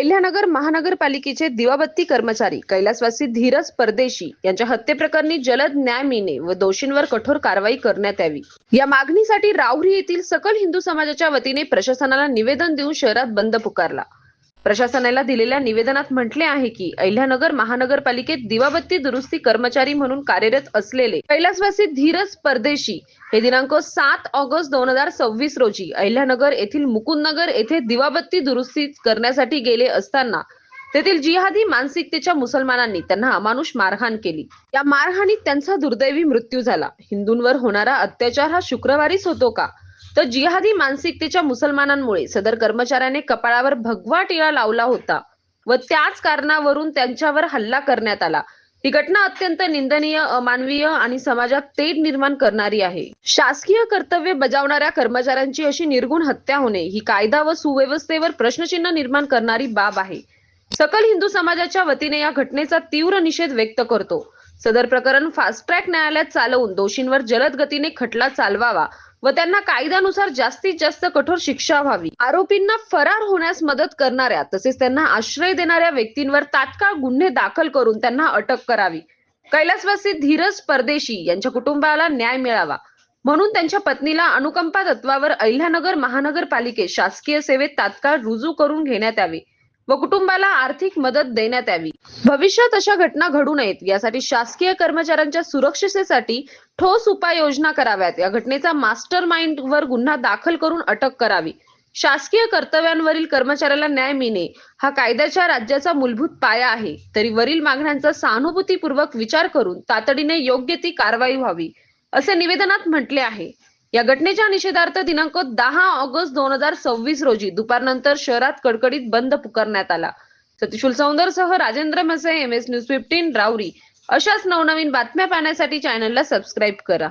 अहिल्यानगर महानगरपालिकेचे दिवाबत्ती कर्मचारी कैलासवासी धीरज परदेशी यांच्या हत्येप्रकरणी जलद न्याय मिळणे व दोषींवर कठोर कारवाई करण्यात यावी या मागणीसाठी राहुरी येथील सकल हिंदू समाजाच्या वतीने प्रशासनाला निवेदन देऊन शहरात बंद पुकारला। प्रशासनाला दिलेल्या निवेदनात म्हटले आहे की अहिल्यानगर महानगरपालिकेत दिवाबत्ती दुरुस्ती कर्मचारी म्हणून कार्यरत असलेले कैलासवासी धीरज परदेशी हे दिनांक 7 ऑगस्ट 2026 रोजी अहिल्यानगर येथील मुकुंदनगर येथे दिवाबत्ती दुरुस्ती करण्यासाठी गेले असताना तेथील जिहादी मानसिकतेच्या मुसलमानांनी त्यांना अमानुष मारहाण केली। या मारहाणीत त्यांचा दुर्दैवी मृत्यू झाला। हिंदूंवर होणारा अत्याचार हा शुक्रवारीच होतो का? तर जिहादी मानसिकतेच्या मुसलमानांमुळे सदर कर्मचाऱ्याने कपाळावर भगवा टिळा लावला होता व त्याच कारणावरून त्यांच्यावर हल्ला करण्यात आला। ही घटना अत्यंत निंदनीय, अमानवीय आणि समाजात तेढ निर्माण करणारी आहे। शासकीय कर्तव्य बजावणाऱ्या कर्मचाऱ्यांची अशी निर्घृण हत्या होणे ही कायदा व सुव्यवस्थेवर प्रश्नचिन्ह निर्माण करणारी बाब आहे। सकल हिंदू समाजाच्या वतीने या घटनेचा तीव्र निषेध व्यक्त करतो। सदर प्रकरण फास्ट ट्रॅक न्यायालयात चालवून दोषींवर जलद गतीने खटला चालवावा व त्यांना कायद्यानुसार जास्तीत जास्त कठोर शिक्षा व्हावी। आरोपींना फरार होण्यास मदत करणाऱ्या तसेच त्यांना आश्रय देणाऱ्या व्यक्तींवर तात्काळ गुन्हे दाखल करून त्यांना अटक करावी। कैलासवासी धीरज परदेशी यांच्या कुटुंबाला न्याय मिळावा म्हणून त्यांच्या पत्नीला अनुकंपा तत्वावर अहिल्यानगर महानगरपालिकेत शासकीय सेवेत तात्काळ रुजू करून घेण्यात यावे व कुटुंबाला आर्थिक मदत देण्यात यावी। भविष्यात अशा घटना घडू नयेत यासाठी शासकीय कर्मचाऱ्यांच्या सुरक्षिततेसाठी ठोस उपाययोजना कराव्यात। या घटनेचा मास्टर माइंड वर गुन्हा दाखल करून अटक करावी। शासकीय कर्तव्यांवरील कर्मचाऱ्याला न्याय मिळणे हा कायद्याच्या राज्याचा मूलभूत पाया आहे। तरी वरील मागण्यांचा सहानुभूतीपूर्वक विचार करून तातडीने योग्य ती कारवाई व्हावी असे निवेदनात म्हटले आहे। या घटनेच्या निषेधार्थ दिनांक 10 ऑगस्ट 2026 रोजी दुपारनंतर शहरात कडकडीत बंद पुकारण्यात आला। सतीश सौंदरसह राजेंद्र मसे, MS न्यूज 15 राहुरी। अशाच नवनवीन बातम्या पाहण्यासाठी चॅनलला सबस्क्राईब करा।